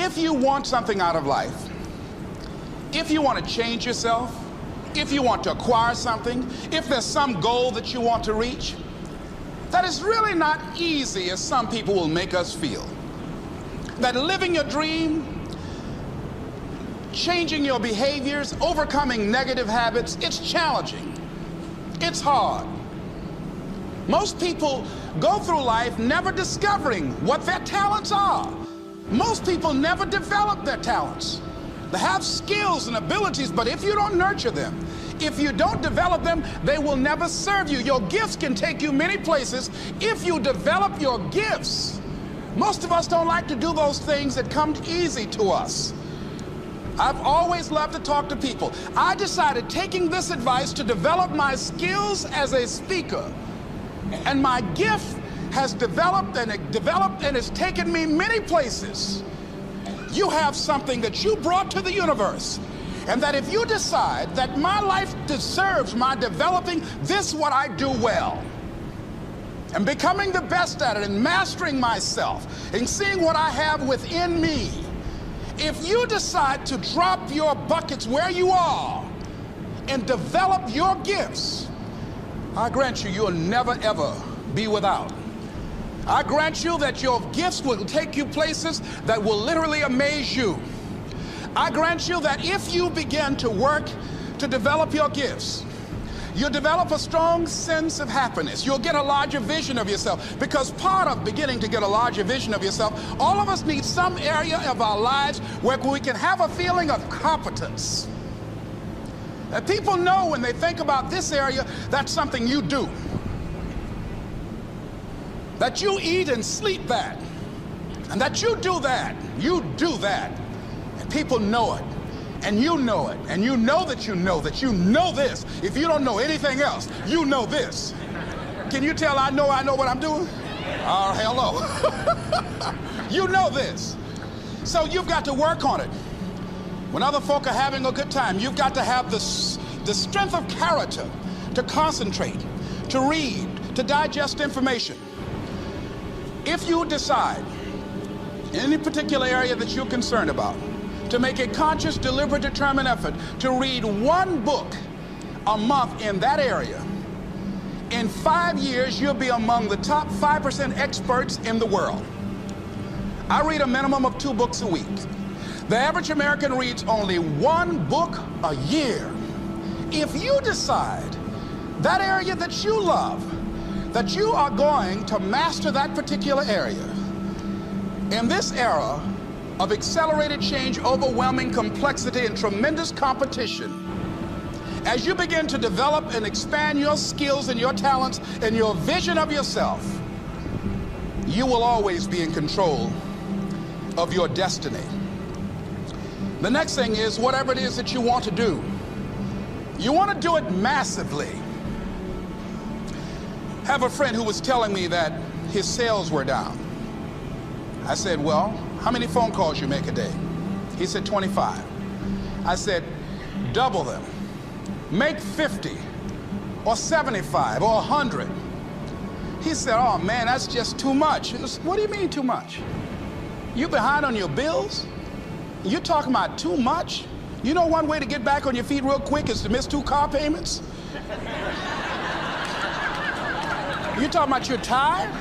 If you want something out of life, if you want to change yourself, if you want to acquire something, if there's some goal that you want to reach, that is really not easy as some people will make us feel. That living your dream, changing your behaviors, overcoming negative habits, it's challenging. It's hard. Most people go through life never discovering what their talents are. Most people never develop their talents. They have skills and abilities, but if you don't nurture them, if you don't develop them, they will never serve you. Your gifts can take you many places if you develop your gifts. Most of us don't like to do those things that come easy to us. I've always loved to talk to people. I decided, taking this advice, to develop my skills as a speaker. And my gift has developed and it's taken me many places. You have something that you brought to the universe, and that if you decide that my life deserves my developing this, what I do well, and becoming the best at it, and mastering myself, and seeing what I have within me, if you decide to drop your buckets where you are and develop your gifts, I grant you, you'll never ever be without. I grant you that your gifts will take you places that will literally amaze you. I grant you that if you begin to work to develop your gifts, you'll develop a strong sense of happiness. You'll get a larger vision of yourself, because part of beginning to get a larger vision of yourself, all of us need some area of our lives where we can have a feeling of competence. That people know when they think about this area, that's something you do. That you eat and sleep that, and that you do that, and people know it, and you know it, and you know that you know this. If you don't know anything else, you know this. Can you tell I know what I'm doing? Oh, hello. You know this. So you've got to work on it. When other folk are having a good time, you've got to have the strength of character to concentrate, to read, to digest information. If you decide in any particular area that you're concerned about, to make a conscious, deliberate, determined effort to read one book a month in that area, in 5 years, you'll be among the top 5% experts in the world. I read a minimum of 2 books a week. The average American reads only 1 book a year. If you decide that area that you love, that you are going to master that particular area, in this era of accelerated change, overwhelming complexity, and tremendous competition, as you begin to develop and expand your skills and your talents and your vision of yourself, you will always be in control of your destiny. The next thing is, whatever it is that you want to do, you want to do it massively. I have a friend who was telling me that his sales were down. I said, well, how many phone calls you make a day? He said, 25. I said, double them. Make 50 or 75 or 100. He said, oh man, that's just too much. What do you mean too much? You behind on your bills? You're talking about too much? You know one way to get back on your feet real quick is to miss 2 car payments? You talking about you're tired?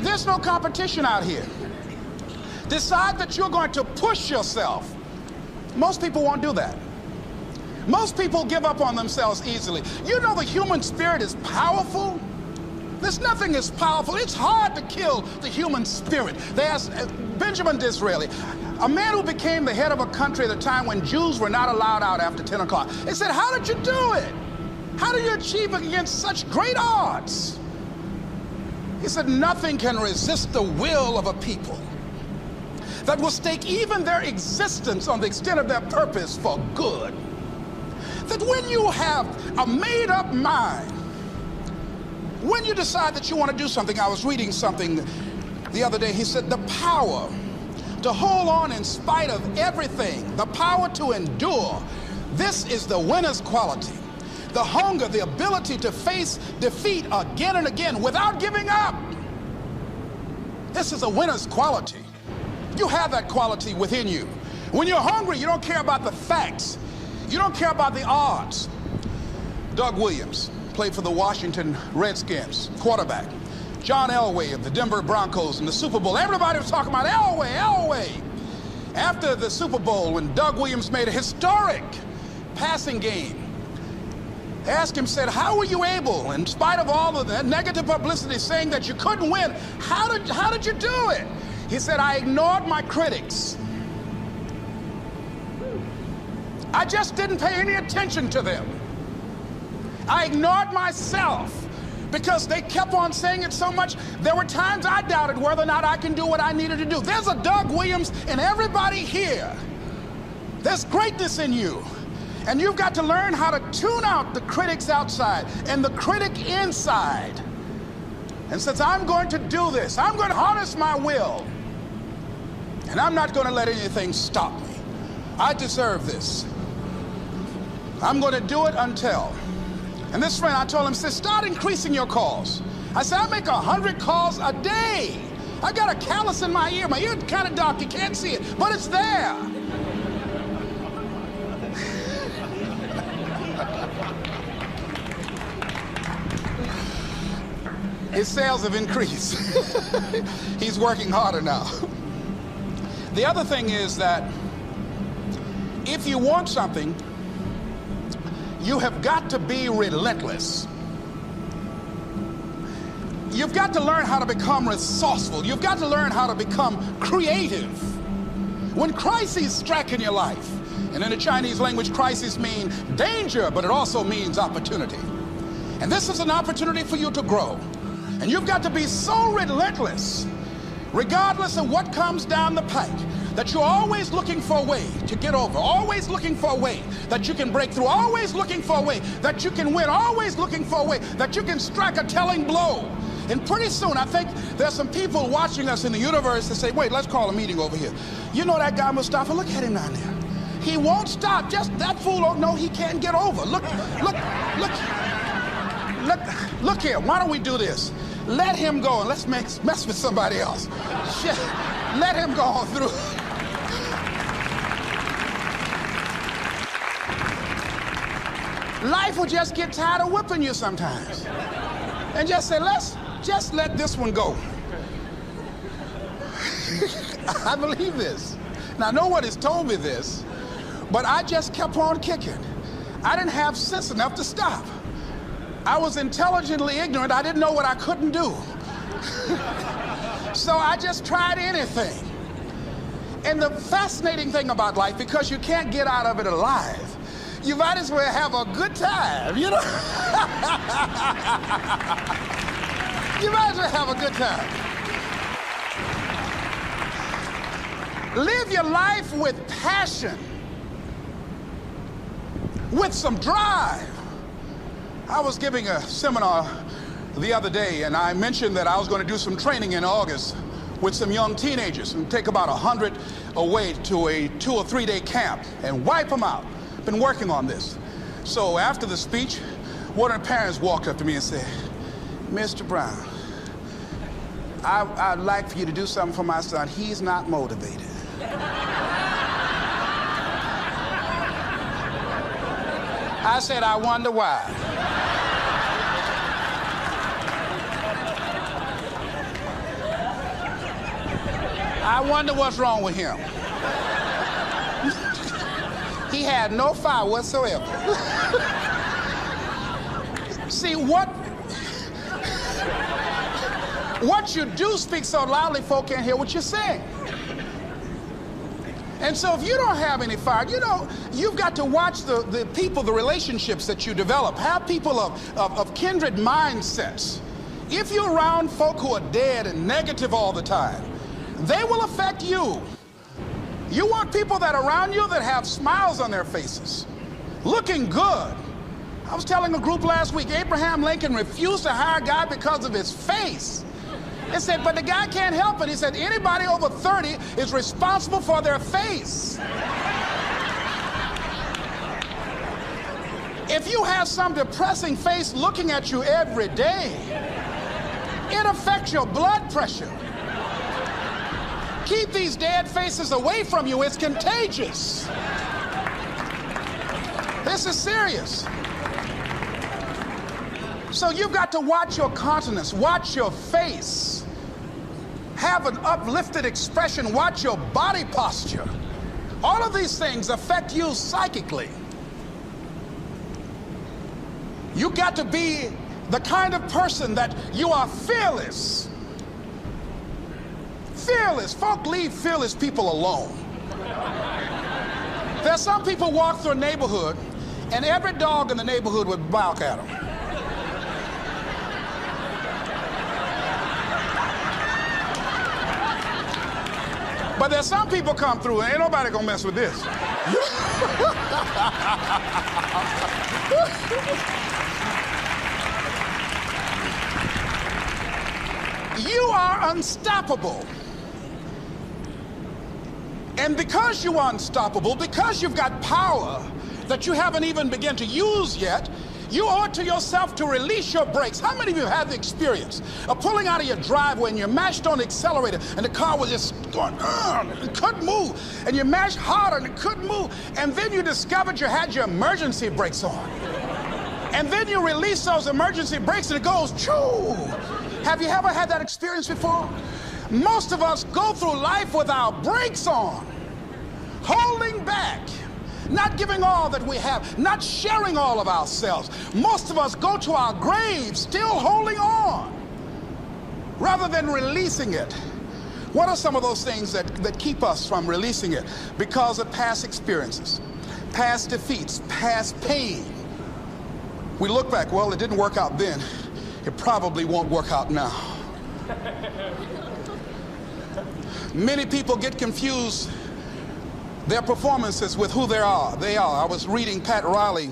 There's no competition out here. Decide that you're going to push yourself. Most people won't do that. Most people give up on themselves easily. You know the human spirit is powerful. There's nothing as powerful. It's hard to kill the human spirit. They asked Benjamin Disraeli, a man who became the head of a country at a time when Jews were not allowed out after 10 o'clock. They said, how did you do it? How do you achieve it against such great odds? He said, nothing can resist the will of a people that will stake even their existence on the extent of their purpose for good. That when you have a made-up mind, when you decide that you want to do something, I was reading something the other day, he said, the power to hold on in spite of everything, the power to endure, this is the winner's quality. The hunger, the ability to face defeat again and again without giving up. This is a winner's quality. You have that quality within you. When you're hungry, you don't care about the facts. You don't care about the odds. Doug Williams played for the Washington Redskins, quarterback. John Elway of the Denver Broncos in the Super Bowl. Everybody was talking about Elway, Elway. After the Super Bowl, when Doug Williams made a historic passing game, they asked him, said, how were you able, in spite of all of the negative publicity saying that you couldn't win, how did you do it? He said, I ignored my critics. I just didn't pay any attention to them. I ignored myself because they kept on saying it so much. There were times I doubted whether or not I can do what I needed to do. There's a Doug Williams in everybody here. There's greatness in you. And you've got to learn how to tune out the critics outside and the critic inside. And since I'm going to do this, I'm going to harness my will. And I'm not going to let anything stop me. I deserve this. I'm going to do it until. And this friend, I told him, said, start increasing your calls. I said, I make 100 calls a day. I got a callus in my ear. My ear kind of dark, you can't see it, but it's there. His sales have increased. He's working harder now. The other thing is that if you want something, you have got to be relentless. You've got to learn how to become resourceful. You've got to learn how to become creative. When crises strike in your life, and in the Chinese language, crises mean danger, but it also means opportunity. And this is an opportunity for you to grow. And you've got to be so relentless, regardless of what comes down the pike, that you're always looking for a way to get over, always looking for a way that you can break through, always looking for a way that you can win, always looking for a way that you can strike a telling blow. And pretty soon, I think there's some people watching us in the universe that say, wait, let's call a meeting over here. You know that guy Mustafa? Look at him down there. He won't stop. Just that fool don't know he can't get over. Look here. Why don't we do this? Let him go and let's mess with somebody else. Shit. Let him go on through. Life will just get tired of whipping you sometimes. And just say, let's just let this one go. I believe this. Now, no one has told me this, but I just kept on kicking. I didn't have sense enough to stop. I was intelligently ignorant. I didn't know what I couldn't do. So I just tried anything. And the fascinating thing about life, because you can't get out of it alive, you might as well have a good time, you know? You might as well have a good time. Live your life with passion, with some drive. I was giving a seminar the other day, and I mentioned that I was going to do some training in August with some young teenagers and take about 100 away to a 2 or 3 day camp and wipe them out. Been working on this. So after the speech, one of the parents walked up to me and said, Mr. Brown, I'd like for you to do something for my son. He's not motivated. I said, I wonder why. I wonder what's wrong with him. He had no fire whatsoever. See, what you do speak so loudly, folk can't hear what you're saying. And so if you don't have any fire, you know, you've got to watch the people, the relationships that you develop. Have people of kindred mindsets. If you're around folk who are dead and negative all the time, they will affect you. You want people that are around you that have smiles on their faces, looking good. I was telling a group last week, Abraham Lincoln refused to hire a guy because of his face. They said, but the guy can't help it. He said, anybody over 30 is responsible for their face. If you have some depressing face looking at you every day, it affects your blood pressure. keep these dead faces away from you. It's contagious. This is serious. So you've got to watch your countenance, watch your face, have an uplifted expression, watch your body posture. All of these things affect you psychically. You got to be the kind of person that you are fearless. Fearless. Folk leave fearless people alone. There's some people walk through a neighborhood and every dog in the neighborhood would bark at them. But there's some people come through and ain't nobody gonna mess with this. You are unstoppable. And because you are unstoppable, because you've got power that you haven't even begun to use yet, you owe it to yourself to release your brakes. How many of you have the experience of pulling out of your driveway and you mashed on the accelerator and the car was just going, it couldn't move, and you mashed harder and it couldn't move, and then you discovered you had your emergency brakes on. And then you release those emergency brakes and it goes, choo! Have you ever had that experience before? Most of us go through life with our brakes on, holding back, not giving all that we have, not sharing all of ourselves. Most of us go to our graves still holding on rather than releasing it. What are some of those things that keep us from releasing it? Because of past experiences, past defeats, past pain. We look back, well, it didn't work out then. It probably won't work out now. Many people get confused their performances with who they are. I was reading Pat Riley,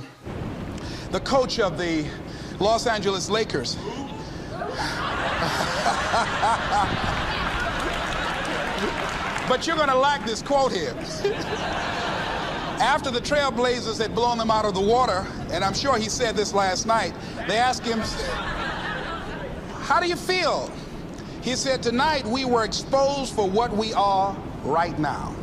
the coach of the Los Angeles Lakers. But you're going to like this quote here. After the Trailblazers had blown them out of the water, and I'm sure he said this last night, they asked him, how do you feel? He said, tonight we were exposed for what we are right now.